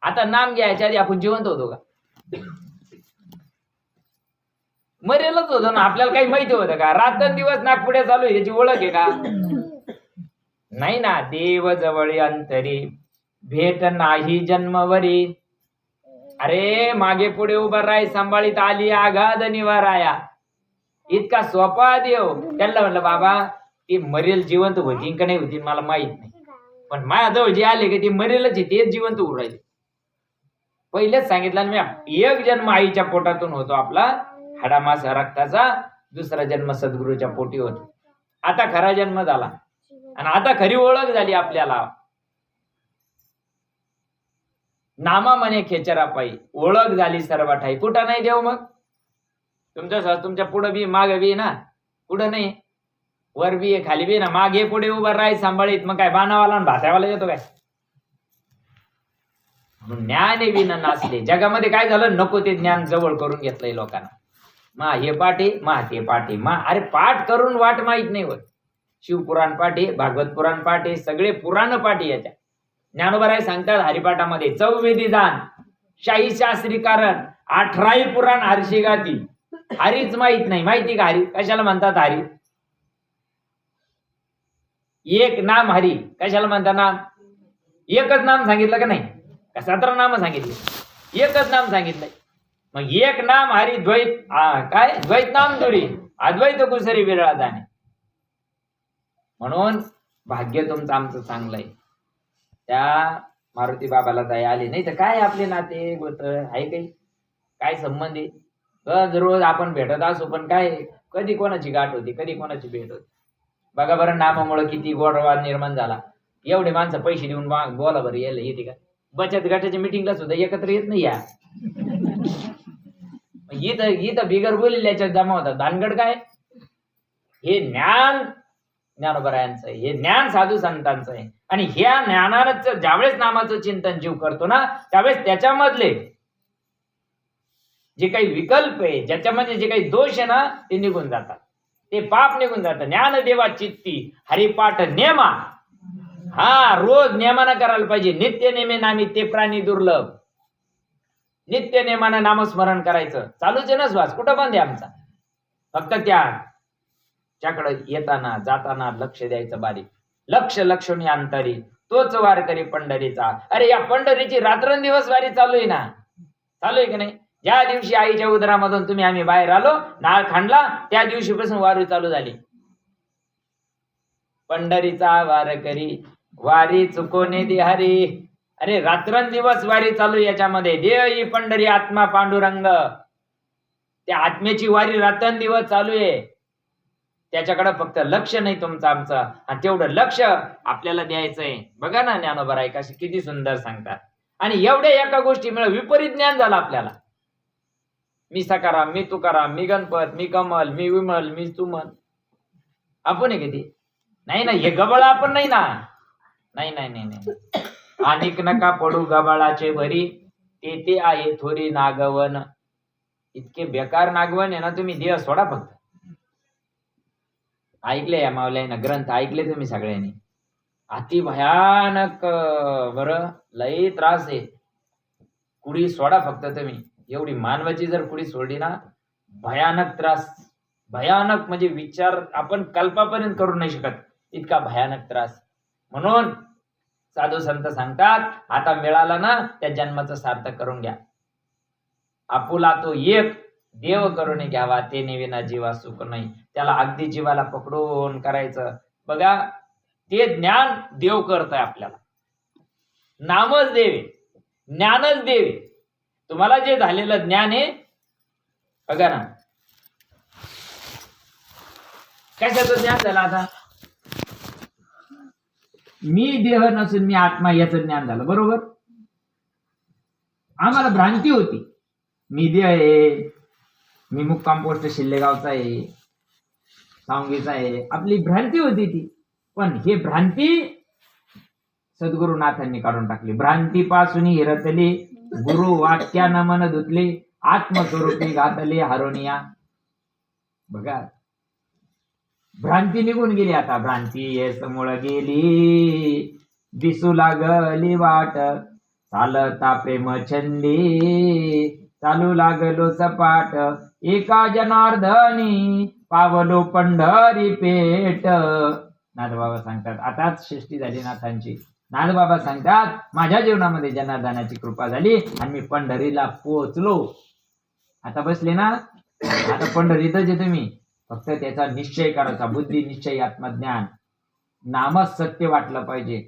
आता नाम घ्यायच्या आधी आपण जिवंत होतो का? मरेलच होतो ना. आपल्याला काही माहिती होतं का? रात्रंदिवस नागपुड्या चालू आहे याची ओळख आहे का? नाही ना. देव जवळी अंतरी भेट नाही जन्मवरी. अरे मागे पुढे उभा राय सांभाळीत आली आघाद निवाराया. इतका सोपा देव. त्यांना म्हणलं बाबा ती मरेल जिवंत होती का नाही होती मला माहित नाही, पण माझ्याजवळ जे आले की ती मरेलच आहे, तेच जिवंत होऊ राहिले. पहिलेच सांगितलं मी, एक जन्म आईच्या पोटातून होतो आपला हाडामासा रक्ताचा, दुसरा जन्म सद्गुरूच्या पोटी होतो. आता खरा जन्म झाला आणि आता खरी ओळख झाली आपल्याला. नामा म्हणे खेचरा पायी ओळख झाली सर्व ठाई. कुठं नाही देव मग? तुमच्या पुढं बी माग बी ना, पुढं नाही वर बी आहे खाली बी ना, मागे पुढे उभा राही सांभाळीत. मग काय बाणावाला आणि भात्यावाला येतो काय? ज्ञान विना नाचले. जगामध्ये काय झालं, नको ते ज्ञान जवळ करून घेतलंय लोकांना. मा हे पाठी मा ते पाठी मा. अरे पाठ करून वाट माहित नाही होत. शिवपुराण पाठी, भागवत पुराण पाठी, सगळे पुराण पाठी. याच्या ज्ञानोबराय सांगतात हरिपाठामध्ये, चौवेदी दान शाही शास्त्री कारण 18 पुराण हरशी गाती. हरीच माहित नाही. माहिती का हरी कशाला म्हणतात? हरी एक नाम. हरी कशाला म्हणतात? नाम एकच नाम सांगितलं का नाही? 17 नाम सांगितले, एकच नाम सांगितलंय. मग एक नाम हरी द्वैत. काय द्वैत नाम दुरी अद्वैत कुसरी विरळा जाणे. म्हणून भाग्य तुमचं आमचं चांगलंय. त्या मारुती बाबाला जाय आले नाही तर काय आपले नाते गोत आहे काही काय संबंध आहे? रोज आपण भेटत असो, पण काय कधी कोणाची गाठ होती, कधी कोणाची भेट होती. बघा बरं, नामामुळे किती गोडवा निर्माण झाला. एवढे माणसं पैसे देऊन बोला बरं यायला येते का? बचत गटाच्या मिटिंगला सुद्धा एकत्र येत नाही. या इथं बिगर बोलल्याच्या जमा होतात. भानगड काय? हे ज्ञान ज्ञानोबरायांचं आहे, हे ज्ञान साधू संतांचं आहे. आणि ह्या ज्ञानाचं ज्यावेळेस नामाचं चिंतन जीव करतो ना, त्यावेळेस त्याच्यामधले जे काही विकल्प आहे, ज्याच्यामध्ये जे काही दोष आहे ना, ते निघून जातात, ते पाप निघून जातात. ज्ञानदेवा चित्ती हरिपाठ नेमा. हा रोज नेमानं करायला पाहिजे. नित्य नेमे नामी ते प्राणी दुर्लभ. नित्य नेमानं नामस्मरण करायचं. चालूच आहे ना श्वास, कुठं बंद आहे आमचा? फक्त त्याकडे येताना जाताना लक्ष द्यायचं बारीक. लक्ष लक्ष्मी अंतरी तोच वारकरी पंढरीचा. अरे या पंढरीची रात्रंदिवस वारी चालू आहे ना, चालू आहे की नाही? ज्या दिवशी आईच्या उदरामधून आम्ही बाहेर आलो, नाळ खांडला, त्या दिवशीपासून वारी चालू झाली. पंढरीचा वारकरी वारी चुकोने दे हरी. अरे रात्रंदिवस वारी चालू याच्यामध्ये. देव ही पंढरी आत्मा पांडुरंग. त्या आत्म्याची वारी रात्रंदिवस चालू आहे. त्याच्याकडे फक्त लक्ष नाही तुमचं आमचं, आणि तेवढं लक्ष आपल्याला द्यायचंय. बघा ना ज्ञानोबराय कशी किती सुंदर सांगतात. आणि एवढ्या एका गोष्टीमुळे विपरीत ज्ञान झालं आपल्याला. मी सकाराम, मी तुकाराम, मी गणपत, मी कमल, मी विमल, मी सुमन. आपण आहे किती? नाही ना, हे गबळ आपण नाही ना. नाही नाही नाही नाही. अनेक नका पडू गबाळाचे भरी, ते आहे थोरी नागवन. इतके बेकार नागवन आहे ना. तुम्ही देह सोडा फक्त. ऐकले या मावल्यानं ग्रंथ ऐकले तुम्ही सगळ्यांनी. अति भयानक बरं, लई त्रास आहे. कुडी सोडा फक्त तुम्ही. एवढी मानवाची जर कुडी सोडली ना, भयानक त्रास. भयानक म्हणजे विचार आपण कल्पापर्यंत करू नाही शकत, इतका भयानक त्रास. म्हणून साधू संत सांगतात, आता मिळाला ना त्या जन्माचं सार्थक करून घ्या. आपुला तो एक देव करून घ्यावा, ते नेविना जीवा सुख नाही. त्याला अगदी जीवाला पकडून करायचं. बघा ते ज्ञान देव करतोय आपल्याला. नामच देव, ज्ञानच देव. तुम्हाला जे झालेलं ज्ञान आहे बघा ना, कशाचं ज्ञान झालं आता? मी देह नसून मी आत्मा याचं ज्ञान झालं. बरोबर. आम्हाला भ्रांती होती, मी देह आहे, मी मुक्काम पोस्ट शिल्लेगावचा आहे, सांगीचा आहे, आपली भ्रांती होती ती. पण हे भ्रांती सद्गुरुनाथांनी काढून टाकली. भ्रांतीपासून हिरतली, गुरु वाक्यानं मन धुतले, आत्मस्वरूपी घातले हरोनिया. बघा, भ्रांती निघून गेली. आता भ्रांती येस मुळ गेली, दिसू लागली वाट, चालता प्रेम छंदी, चालू लागलो सपाट, एका जनार्दनी पावलो पंढरी पेट. नाथबाबा सांगतात, आताच सृष्टी झाली नाथांची. नाथबाबा सांगतात, माझ्या जीवनामध्ये जनार्दनाची कृपा झाली आणि मी पंढरीला पोहोचलो. आता बसले ना, आता पंढरीतच आहे तुम्ही. फक्त त्याचा निश्चय करायचा, बुद्धी निश्चय आत्मज्ञान. नामच सत्य वाटलं पाहिजे,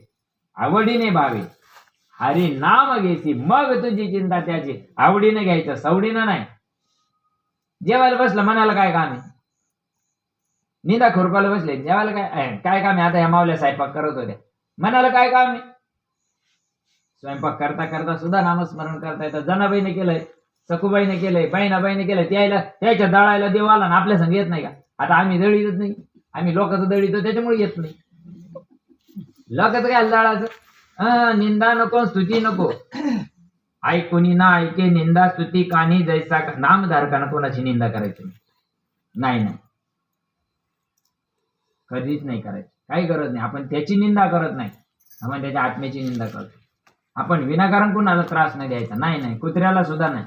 आवडीने भावे. हरी नाम घेसी मग तुझी चिंता त्याची. आवडीने घ्यायचं, सवडीनं नाही. जेवायला बसलं, मनाला काय काम आहे? निंदा खुरपायला बसले, जेवायला काय काम आहे? आता ह्या मावल्या स्वयंपाक करत होत्या, मनाला काय काम आहे? स्वयंपाक करता करता सुद्धा नामस्मरण करता येतं. जनाबाईने केलंय, सखूबाईने केलंय, बहिणाबाईने केलंय. त्याच्या दळायला देव आला ना आपल्या संग येत नाही का? आता आम्ही दळीतच नाही, आम्ही लोकांचं दळीतो त्याच्यामुळे येत नाही. लोकांचं काय दळाचं? निंदा नको, स्तुती नको. ऐकुनी ना ऐके निंदा स्तुती कानी जैसा. नामधारकानं कोणाची निंदा करायची नाही, नाही, कधीच नाही करायची. काही गरज नाही. आपण त्याची निंदा करत नाही, आपण त्याच्या आत्म्याची निंदा करतो. आपण विनाकारण कुणाला त्रास नाही द्यायचा. नाही नाही, कुत्र्याला सुद्धा नाही,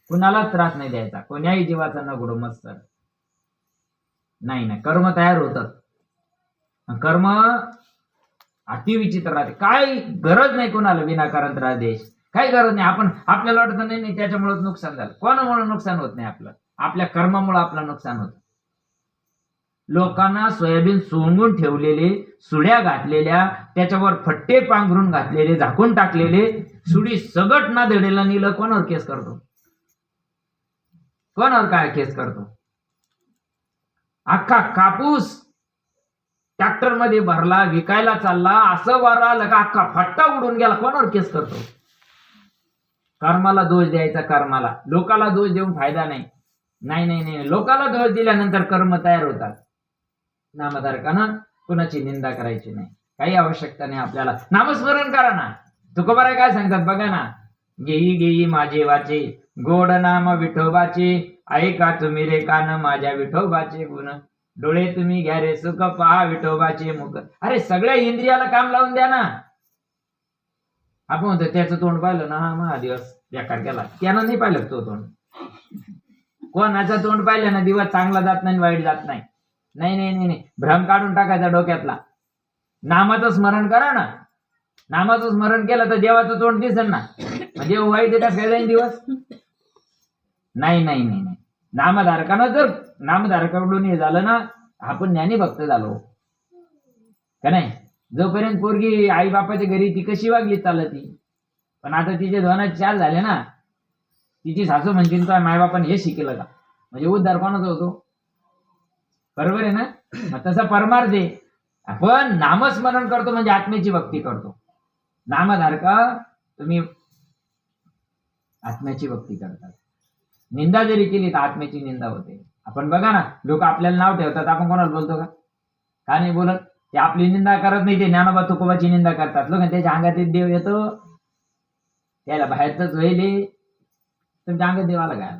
कुणालाच त्रास नाही द्यायचा. कोण्याही जीवाचा न गुडू मत्सर नाही. नाही, कर्म तयार होतं. कर्म अतिविचित्र राहते. काय गरज नाही कोणाला विनाकारण त्रास द्यायची, काही गरज नाही. आपण आपल्याला वाटतं नाही त्याच्यामुळे नुकसान झालं. कोणामुळे नुकसान होत नाही आपलं? आपल्या कर्मामुळे आपलं नुकसान होतं. लोकांना सोयाबीन सोंगून ठेवलेले, सुड्या घातलेल्या, त्याच्यावर फट्टे पांघरून घातलेले, झाकून टाकलेले, सुडी सगट ना धडेला नेलं, कोणावर केस करतो? कोणावर काय केस करतो? अख्खा कापूस ट्रॅक्टर मध्ये भरला, विकायला चालला, असं वारं आलं का अख्खा फट्टा उडून गेला, कोणावर केस करतो? कर्माला दोष द्यायचा, कर्माला. लोकाला दोष देऊन फायदा नाही. नाही नाही नाही, लोकाला दोष दिल्यानंतर कर्म तयार होतात. नामधारकानं कुणाची निंदा करायची नाही, काही आवश्यकता नाही आपल्याला. नामस्मरण करा ना. तुकोबाराय काय सांगतात बघा ना, घेई घेई माझे वाचे, गोड नाम विठोबाचे, ऐका तुम्ही रे कान माझ्या विठोबाचे गुण, डोळे तुम्ही घ्या रे सुख पहा विठोबाचे मुख. अरे सगळ्या इंद्रियाला काम लावून द्या ना. आपण म्हणतो त्याचं तोंड पाहिलं ना, हा महादिवस बेकार केला, त्यानं नाही पाहिलं तो तोंड. कोणाचं तोंड पाहिलं ना दिवस चांगला जात नाही, वाईट जात नाही. नाही नाही नाही, भ्रम काढून टाकायचा डोक्यातला. नामाचं स्मरण करा ना. नामाचं स्मरण केलं तर देवाचं तोंड दिसेल ना. देव वाईट देतात काय जाईल दिवस? नाही नाही नाही नाही, नामधारकानं जर नामधारकाकडून हे झालं ना, आपण ज्ञानी भक्त झालो का नाही? जोपर्यंत पोरगी आई बापाच्या घरी ती कशी वागली चालत ती, पण आता तिचे 2-4 झाले ना, तिची सासू म्हणतील काय मायबापाने हे शिकलं का? म्हणजे उद्धार कोणाचा होतो? बरोबर आहे ना? मग तसा परमार्थ आहे. आपण नामस्मरण करतो म्हणजे आत्म्याची भक्ती करतो. नामधारका तुम्ही आत्म्याची भक्ती करतात. निंदा जरी केली तर आत्म्याची निंदा होते. आपण बघा ना, लोक आपल्याला नाव ठेवतात, आपण कोणाला बोलतो का? का नाही बोलत? ते आपली निंदा करत नाही, ते ज्ञानोबा तुकोबाची निंदा करतात. लोक त्याच्या अंगात देव येतो, त्याला बाहेरच व्हायले, तुमच्या अंगात देवाला काय?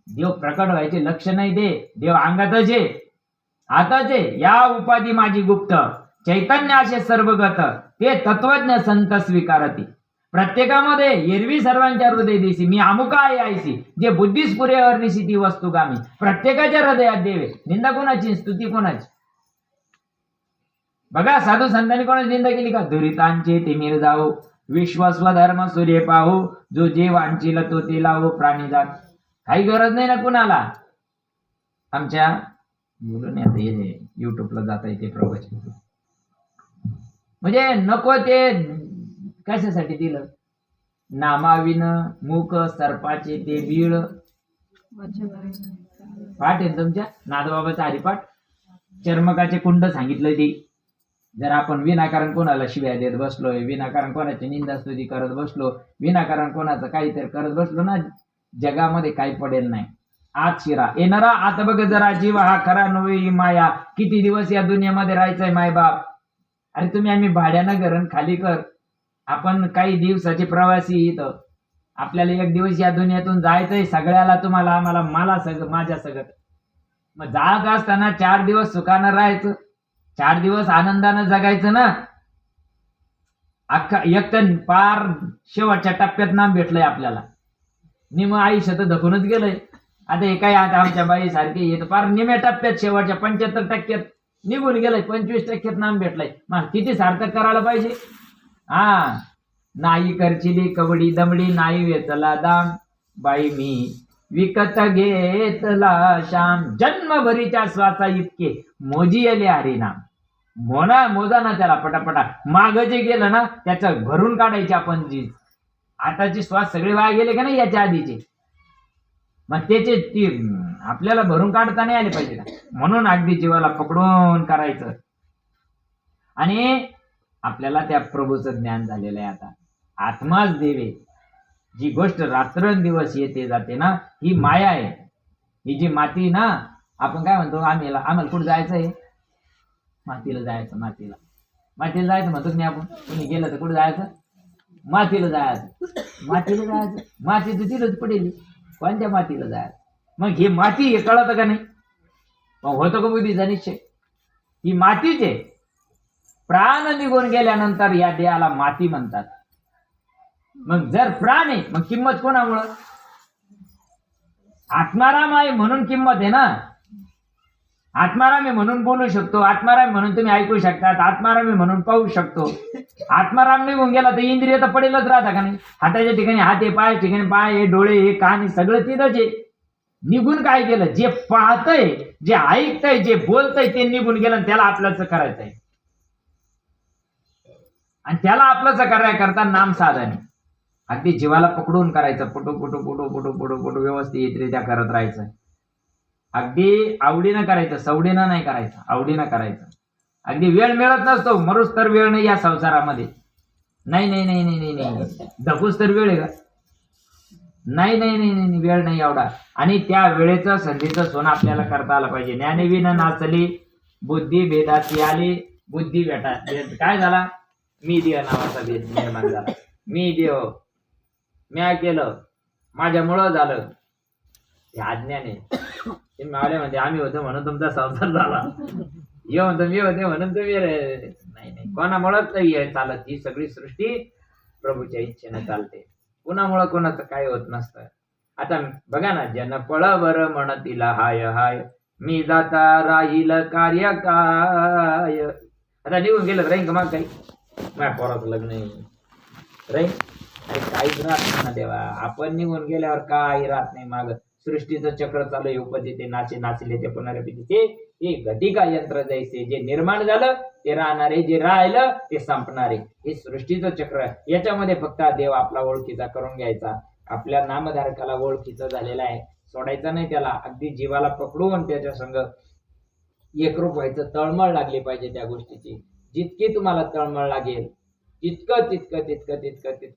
देव प्रकट व्हायचे लक्ष नाही. ते देव अंगातच आहे, आताच आहे. या उपाधी माझी गुप्त, चैतन्य असे सर्वगत, ते तत्वज्ञ संत स्वीकारती. प्रत्येकामध्ये एरवी सर्वांच्या हृदय दिसी, मी अमुका आहे आयसी, जे बुद्धीस पुरे अनिशी ती वस्तुगामी. प्रत्येकाच्या हृदयात देव आहे. निंदा कोणाची, स्तुती कोणाची? बघा, साधू संतांनी कोणाची निंदा केली का? दुरितांचे तिमिर जाओ, विश्वस्वधर्म सूर्य पाहू, जो जे वांचिल तो ते लावो प्राणी जात. काही गरज नाही ना कुणाला. आमच्या मुलं आता हे युट्यूबला जाता येते प्रवचन, म्हणजे नको ते कशासाठी दिलं? नामाविन मुख सर्पाचे ते बीळ. पाठ आहे तुमच्या नादबाबाचा हरिपाठ. चर्मकाचे कुंड सांगितलं ते. जर आपण विनाकारण कोणाला शिव्या देत बसलोय, विनाकारण कोणाची निंदास्तुती करत बसलो, विनाकारण कोणाचं काहीतरी करत बसलो ना, जगामध्ये काही पडेल नाही. आत शिरा येणारा. आता बघ जरा, जीव हा खरा नव्हे माया, किती दिवस या दुनियामध्ये राहायचंय मायबाप. अरे तुम्ही आम्ही भाड्यानं घरण खाली कर, आपण काही दिवसाचे प्रवासी इथं. आपल्याला एक दिवस या दुनियातून जायचंय सगळ्याला, तुम्हाला, आम्हाला, मला सगळं, माझ्या सगळं. मग जात असताना 4 दिवस सुखानं राहायचं, 4 दिवस आनंदानं जगायचं ना. अख्खा एक तर पार शेवटच्या टप्प्यात नाम भेटलंय आपल्याला, निम आयुष्य तर धकूनच गेलंय. आता हे काय, आता आमच्या बाई सारखे येत पार निम्या टप्प्यात, शेवटच्या 75% निघून गेलंय, 25% नाम भेटलंय. मग किती सार्थक करायला पाहिजे. हा, नाही करचिली कवडी दमडी, नाही वेचला दाम, बाई मी विकत घेतला श्याम. जन्मभरीच्या श्वासा इतके मोजी आले हरिनाम. मोजा ना त्याला पटापटा. माग जे गेलं ना त्याचं भरून काढायचे आपण. जी आताचे श्वास सगळे वाया गेले का नाही याच्या आधीचे, मग त्याचे ती आपल्याला भरून काढता नाही आले पाहिजे का. म्हणून अगदी जीवाला पकडून करायचं. आणि आपल्याला त्या प्रभूचं ज्ञान झालेलं आहे. आता आत्माच देवे. जी गोष्ट रात्रंदिवस येते जाते ना, ही माया आहे. ही जी माती ना, आपण काय म्हणतो, आम्हाला कुठं जायचंय, मातीला जायचं. मातीला जायचं म्हणतो नाही आपण. कोणी गेलं तर कुठं जायचं, मातीला जायचं. माती तर तिथंच पडेल. कोणत्या मातीला जायचं. मग हे माती हे कळतं का नाही. मग होतं का बुद्धीचा निश्चय. ही मातीच आहे. प्राण निघून गेल्यानंतर या देहाला माती म्हणतात. मग जर प्राण आहे मग किंमत कोणामुळं. आत्माराम आहे म्हणून किंमत आहे ना. आत्माराम आहे म्हणून बोलू शकतो, आत्माराम म्हणून तुम्ही ऐकू शकतात, आत्माराम आहे म्हणून पाहू शकतो. आत्माराम निघून गेला तर इंद्रिय तर पडेलच राहता का नाही. हाताच्या ठिकाणी हात आहे, पाय ठिकाणी पाय आहे, डोळे हे, कान आहे, सगळं तिथंच आहे. निघून काय गेलं, जे पाहतंय, जे ऐकतंय, जे बोलतंय ते निघून गेलं. त्याला आपल्याच करायचंय. आणि त्याला आपलंच करता नाम साधन. अगदी जीवाला पकडून करायचं. पुटू व्यवस्थितरित्या करत राहायचं. अगदी आवडीनं करायचं, सवडीनं नाही करायचं, आवडीनं करायचं. अगदी वेळ मिळत नसतो, मरूस तर वेळ नाही या संसारामध्ये. नाही धकूस तर वेळ आहे का. नाही वेळ नाही एवढा. आणि त्या वेळेचं संधीचं सोनं आपल्याला करता आलं पाहिजे. ज्ञानविन नाचली बुद्धी भेदाची आली. बुद्धी भेटा काय झाला, मी देव नावाचा भेद निर्माण झाला. मी देव, म्या केलं, माझ्यामुळं झालं. हे अज्ञान आहे. ते मावल्या म्हणजे आम्ही होतो म्हणून तुमचा संसार झाला, हे म्हणतो मी होते म्हणून तुम्ही. नाही कोणामुळंच चालत. ही सगळी सृष्टी प्रभूच्या इच्छेने चालते. कुणामुळं कोणाचं काय होत नसतं. आता बघा ना, जन पळ बर म्हणतीला हाय हाय, मी जाता राहील कार्य काय. आता निघून गेलं राहील का मग काही. माझ्या पोराचं लग्न राहील. अरे काहीच राहत नाही ना देवा. आपण निघून गेल्यावर काही राहत नाही. माग सृष्टीचं चक्र चालू आहे. उपजे ते नाचले ते पुनरावृत्ती. ते घटिका यंत्र जैसे. जे निर्माण झालं ते राहणारे, जे राहिलं ते संपणारे. हे सृष्टीचं चक्र आहे. याच्यामध्ये फक्त देव आपला ओळखीचा करून घ्यायचा. आपल्या नामधारकाला ओळखीचा झालेला आहे, सोडायचा नाही त्याला. अगदी जीवाला पकडून त्याच्या संग एकरूप व्हायचं. तळमळ लागली पाहिजे त्या गोष्टीची. जितकी तुम्हाला तळमळ लागेल तितकं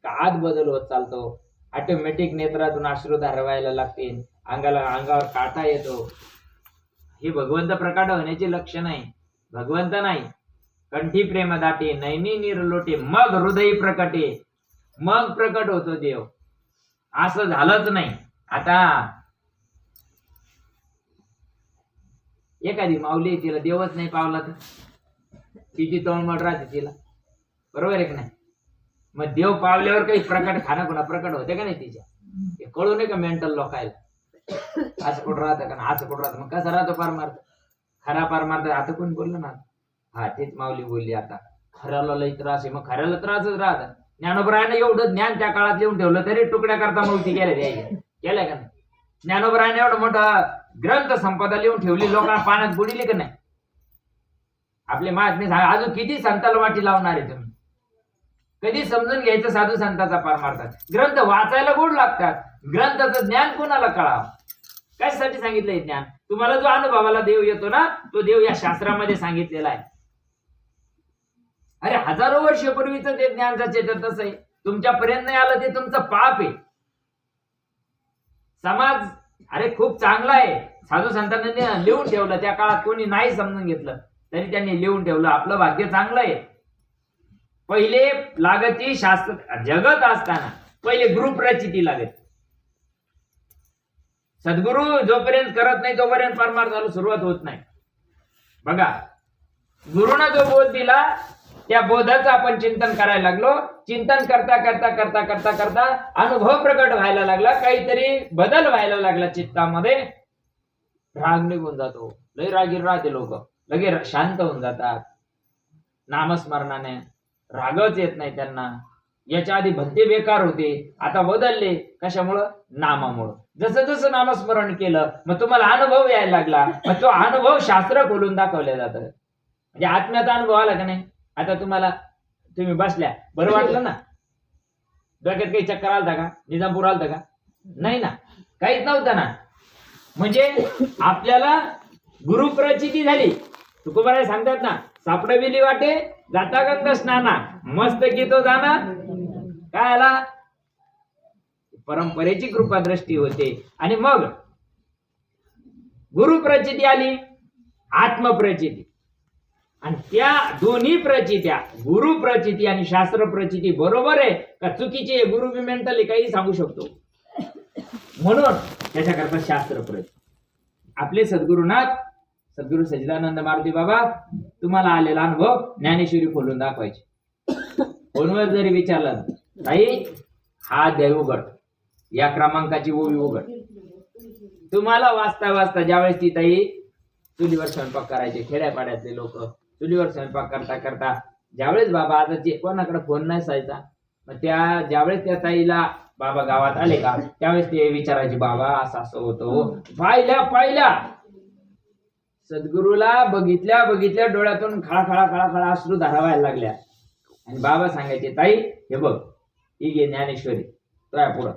आत बदल होत चालतो. ऑटोमॅटिक नेत्रातून अश्रू धारवायला लागतील, अंगावर काटा येतो. हे भगवंत प्रकट होण्याचे लक्षण आहे. भगवंत नाही. कंठी प्रेम दाटे, नैनी निर्लोटे, मग हृदय प्रकटे. मग प्रकट होतो देव. असं झालंच नाही. आता एखादी माऊली तिला देवच नाही पावला तर तिची तळमळ राहते तिला. बरोबर आहे की नाही. मग देव पावल्यावर काही प्रकट खाना पुन्हा प्रकट होते का नाही तिच्या. हे कळू नये का मेंटल लोकायला. असं कुठं राहतं का ना, असं कुठं राहतं. मग कसा राहतो पारमार्थ. खरा पारमार्थ आता कोण बोललं ना. हा तेच माऊली बोलली. आता खऱ्याला लई त्रास आहे. मग खऱ्याला त्रासच राहत. ज्ञानोबरायाने एवढं ज्ञान त्या काळात लिहून ठेवलं तरी तुकड्या करता मूर्ती केल्या का नाही. ज्ञानोबरायाने एवढं मोठा ग्रंथ संपदा लिहून ठेवली, लोकांना पाण्यात बुडिली का नाही. आपले महात्मे सांगा, अजून किती संताला वाटी लावणार आहे तुम्ही. कधी समजून घ्यायचं साधू संताचा पारमार्थ. ग्रंथ वाचायला गोड लागतात. ग्रंथाचं ज्ञान कोणाला कळावं. कशासाठी सांगितलंय ज्ञान. तुम्हाला जो अनुभवाला देव येतो ना, तो देव या शास्त्रामध्ये सांगितलेला आहे. अरे हजारो वर्षापूर्वीच ते ज्ञानचं चेतन तसं आहे. तुमच्यापर्यंत नाही आलं ते तुमचं पाप आहे. समाज अरे खूप चांगला आहे. साधू संतांनी लिहून ठेवलं, त्या काळात कोणी नाही समजून घेतलं तरी त्यांनी लिहून ठेवलं. आपलं भाग्य चांगलं आहे. पहिले लागती शास्त्र जगत असताना पहिले ग्रुप रचिती लागत. सद्गुरु जोपर्यंत करत नाही तोपर्यंत परमार्थाला सुरुवात होत नाही. बघा, गुरुनं जो बोध दिला त्या बोधाचं आपण चिंतन करायला लागलो. चिंतन करता करता करता करता करता अनुभव प्रकट व्हायला लागला, काहीतरी बदल व्हायला लागला चित्तामध्ये. राग निघून जातो. लय रागीर राहते लोक, लगे शांत होऊन जातात नामस्मरणाने. रागच येत नाही त्यांना. याच्या आधी भलते बेकार होते, आता बदलले. कशामुळं? नामामुळं. जसं जसं नामस्मरण केलं मग तुम्हाला अनुभव यायला लागला. मग तो अनुभव शास्त्र खोलून दाखवलं जातं. म्हणजे आत्म्याचा अनुभव आला का नाही? आता तुम्ही बसल्या, बरं वाटलं ना? डोक्यात काही चक्कर आलता का? निजामपूर आलता का? नाही ना, काहीच नव्हतं ना. म्हणजे आपल्याला गुरुप्रचिती झाली. तुकोबाराय सांगतात ना, सापडविली वाटे जाता गंग स्नाना, मस्त गीतो जाना. काय आला? परंपरेची कृपा दृष्टी होते. आणि मग गुरुप्रचिती आली, आत्मप्रचिती. आणि त्या दोन्ही प्रचित्या, गुरु प्रचिती आणि शास्त्र प्रचिती बरोबर आहे का चुकीची आहे? गुरु बी मेंटली काही सांगू शकतो. म्हणून त्याच्याकरता शास्त्र प्रचिती. आपले सद्गुरुनाथ सद्गुरु सच्चिदानंद मारुती बाबा तुम्हाला आलेला अनुभव ज्ञानेश्वरी खोलून दाखवायची. फोनवर जरी विचारलं, ताई हा देव उघड, या क्रमांकाची ओवी उघड. तुम्हाला वाचता वाचता ज्यावेळेस ती ताई चुलीवर स्वयंपाक करायचे, खेड्यापाड्यातले लोक चुलीवर स्वयंपाक करता करता ज्यावेळेस बाबा आता ते कोणाकडे फोन नाही असायचा, मग ज्यावेळेस त्या ताईला बाबा गावात आले का त्यावेळेस ते विचारायचे, बाबा असं असं होतं. पाहिल्या सद्गुरूला बघितल्या बघितल्या डोळ्यातून खळा खळा खळा अश्रू धारावायला लागल्या. आणि बाबा सांगायचे, ताई हे बघ, ही घे ज्ञानेश्वरी, तुझ्या पुढं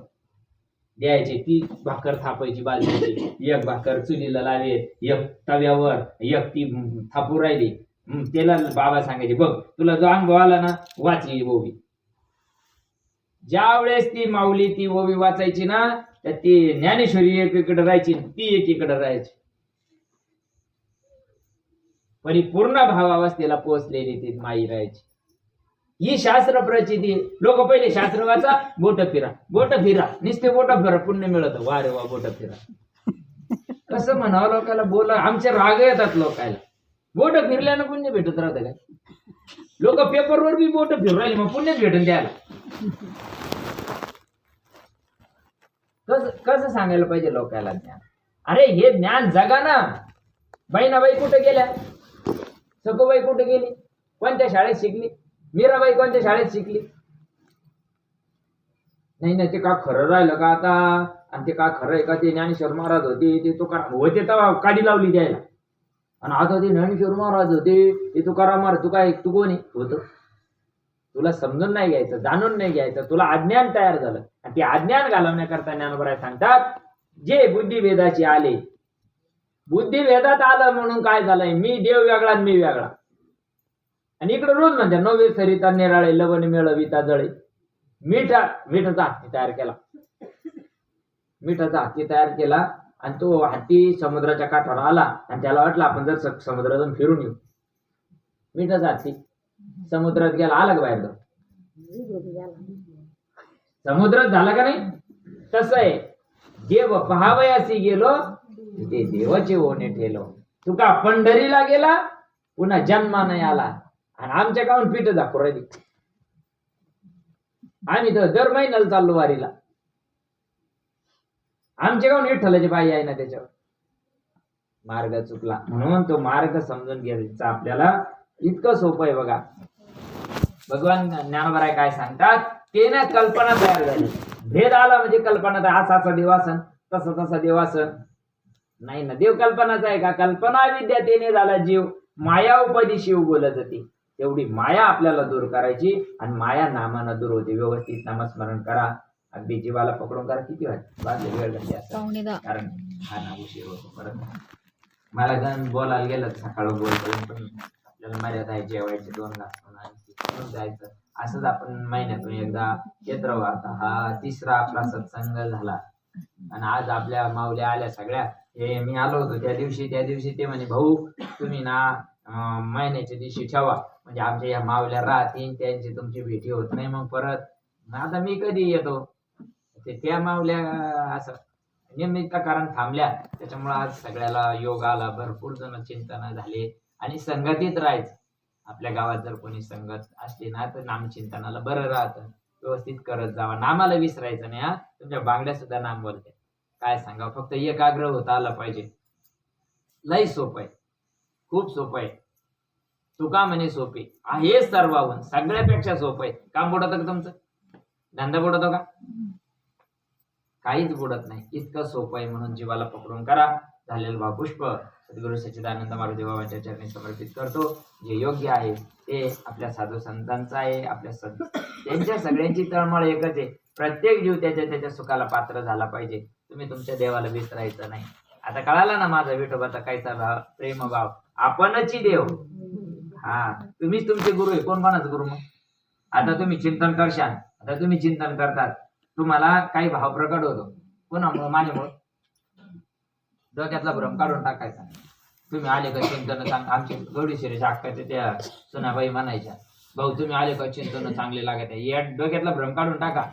द्यायची. ती भाकर थापायची बाजूची, एक भाकर चुलीला लावे, एक तव्यावर, एक ती थापू राहिली. त्याला बाबा सांगायचे, बघ तुला जो अनुभव आला ना, वाचली ओवी. ज्या वेळेस ती माऊली ती ओवी वाचायची ना, तर ती ज्ञानेश्वरी एकीकडे राहायची, ती एकीकडे राहायची. परिपूर्ण भावावस्थेला पोहोचलेली ती माई राहायची. ही शास्त्र प्रचिती. लोक पहिले शास्त्र वाचा, बोट फिरा, नुसते बोट फिरा, पुण्य मिळत. वा रे वा, बोट फिरा. कसं म्हणावं लोकांना? बोला, आमचे राग येतात लोकांना. बोट फिरल्यानं पुण्य भेटत राहतं काय? लोक पेपरवर बी बोट फिरू राहिले, मग पुण्यच भेटून द्यायला. कसं सांगायला पाहिजे लोकांना ज्ञान? अरे हे ज्ञान जगा ना. बहिणाबाई कुठे गेल्या? सखूबाई कुठे गेली? कोणत्या शाळेत शिकली? मीराबाई कोणत्या शाळेत शिकली? नाही ते का खरं राहिलं का आता? आणि ते का खरं आहे का? ते ज्ञानेश्वर महाराज होते, ते तुकाराम होते तेव्हा काडी लावली द्यायला. आणि आता ते ज्ञानेश्वर महाराज होते, ते तुकाराम महाराज. तू कोणी होत? तुला समजून नाही घ्यायचं, जाणून नाही घ्यायचं, तुला अज्ञान तयार झालं. आणि ते अज्ञान घालवण्याकरता ज्ञानोबराय सांगतात, जे बुद्धिभेदाची आले. बुद्धिभेदात आलं म्हणून काय झालंय? मी देव वेगळा मी वेगळा. आणि इकडे रोज म्हणते, नवे सरिता निराळे लवण मिळविता जळे. मिठाचा हत्ती तयार केला. आणि तो हत्ती समुद्राच्या काठावर आला आणि त्याला वाटलं आपण जर समुद्रातून फिरून येऊ. मिठाचा हत्ती समुद्रात गेला, आला का बाहेर? समुद्रात झाला का नाही? तसं आहे, देव पहावयासी गेलो ते देवाचे ओणे ठेलो. तुका पंढरीला गेला, पुन्हा जन्मा नाही आला. आणि आमच्या गावून पीठ दाखवू राहिली. आम्ही तर दर महिन्याला चाललो वारीला. आमच्या गावून विठ्ठलाची बाई आहे ना, त्याच्यावर मार्ग चुकला. म्हणून तो मार्ग समजून घ्यायचा आपल्याला इतकं सोपं आहे. बघा, भगवान ज्ञानोबराय काय सांगतात, ते ना कल्पना तयार झाली. भेद आला म्हणजे कल्पना, असा देवासन, तसा देवासन नाही ना. देव कल्पनाचा आहे का? कल्पना विद्या तेने झाला जीव, माया उपदी शिव बोलत होती. तेवढी माया आपल्याला दूर करायची. आणि माया नामानं दूर होते. व्यवस्थित नामस्मरण करा. अगदी जीवाला पकडून करा. किती वाजले? वेळ झाली. कारण हा ना उशीर होतो परत. मला गण बोलायला गेलं सकाळ बोलतो पण आपल्याला मर्यादा आहे, जेवायचे 2 घास म्हणून जायचं. असंच आपण महिन्यातून एकदा येत राहू. आता हा 3रा आपला सत्संग झाला आणि आज आपल्या माऊल्या आल्या सगळ्या. हे मी आलो होतो त्या दिवशी ते म्हणे भाऊ तुम्ही ना महिन्याच्या दिवशी ठेवा, म्हणजे आमच्या या माऊल्या राहतील, त्यांची तुमची भेटी होत नाही मग परत. आता मी कधी येतो त्या माऊल्या असं निमित्त कारण थांबल्या, त्याच्यामुळे आज सगळ्याला योग आला. भरपूर जण चिंतन झाले आणि संगतीत राहायचं. आपल्या गावात जर कोणी संगत असली ना तर नामचिंतनाला बरं राहतं. व्यवस्थित करत जावा, नामाला विसरायचं नाही. हा तुमच्या बांगड्या सुद्धा नाम बोलते. काय सांगा, फक्त एकाग्र होता आला पाहिजे. लई सोपं आहे, खूप सोपं आहे. तुका म्हणे सोपे हे सर्वाहून सगळ्यापेक्षा सोपं आहे. काम बुडत का तुमचं? धंदा बुडतो का? काहीच बुडत नाही. इतकं सोपं आहे. म्हणून जीवाला पकडून करा. झालेलं भावपुष्प सद्गुरू सच्चिदानंद मारुती बाबांच्या चरणी समर्पित करतो. जे योग्य आहे ते आपल्या साधू संतांचं आहे. त्यांच्या सगळ्यांची तळमळ एकच आहे. प्रत्येक जीव त्याच्या सुखाला पात्र झाला पाहिजे. तुम्ही तुमच्या देवाला विसरायचं नाही. आता कळाला ना माझा विठोबाचा कायचा भाव, प्रेमभाव. आपणची देव. हा तुम्हीच तुमचे गुरु आहे. कोण कोणाचा गुरु? मग आता तुम्ही चिंतन करशाल. आता तुम्ही चिंतन करतात, तुम्हाला काही भाव प्रकट होतो. कोणामुळे? माझ्यामुळे. डोक्यातला भ्रम काढून टाकायचा. तुम्ही आले का चिंतन सांग. आमची गौडी शिरेच्या अक्काच्या त्या सुनाबाई म्हणायच्या, भाऊ तुम्ही आले का चिंतन चांगले लागत आहे. या डोक्यातला भ्रम काढून टाका.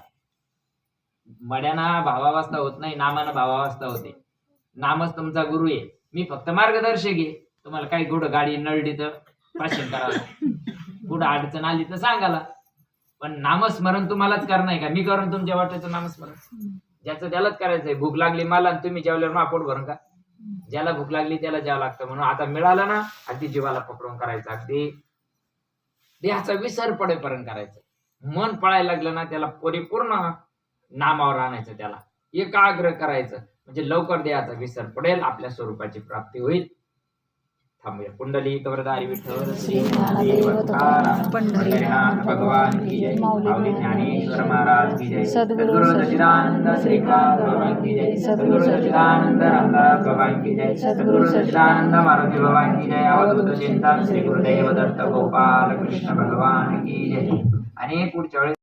मड्याना भावावस्था होत नाही, नामानं भावावस्था होते. नामच तुमचा गुरु आहे. मी फक्त मार्गदर्शक आहे. तुम्हाला काही कुठं गाडी नळली तर प्राशन करावं, कुठं अडचण आली तर सांगाला. पण नामस्मरण तुम्हालाच करणं आहे का? मी करून तुमच्या वाट्याचं नामस्मरण? ज्याचं त्यालाच करायचंय. भूक लागली मला आणि तुम्ही जेवल्यावर मा पोट भरून का? ज्याला भूक लागली त्याला जेवावं लागतं. म्हणून आता मिळालं ना, अगदी जीवाला पकडून करायचं. अगदी देहाचा विसर पडेपर्यंत करायचं. मन पळायला लागलं ना त्याला परिपूर्ण नामावर आणायचं. त्याला एकाग्र करायचं. म्हणजे लवकर देहाचा विसर पडेल, आपल्या स्वरूपाची प्राप्ती होईल. थांबूया. कुंडली कवरदारी विठ्ठल श्री पंढरीनाथ भगवान की जय. माऊली ज्ञानेश्वर महाराज की जय. सद्गुरु सच्चिदानंद श्रीपाद भगवान की जय. सद्गुरु सच्चिदानंद रामदास भगवान की जय. सद्गुरु सच्चिदानंद मारुती भगवान की जय. अवधूत चिंतन श्री गुरुदेव दत्त गोपाल कृष्ण भगवान की जय. आणि पुढच्या वेळेस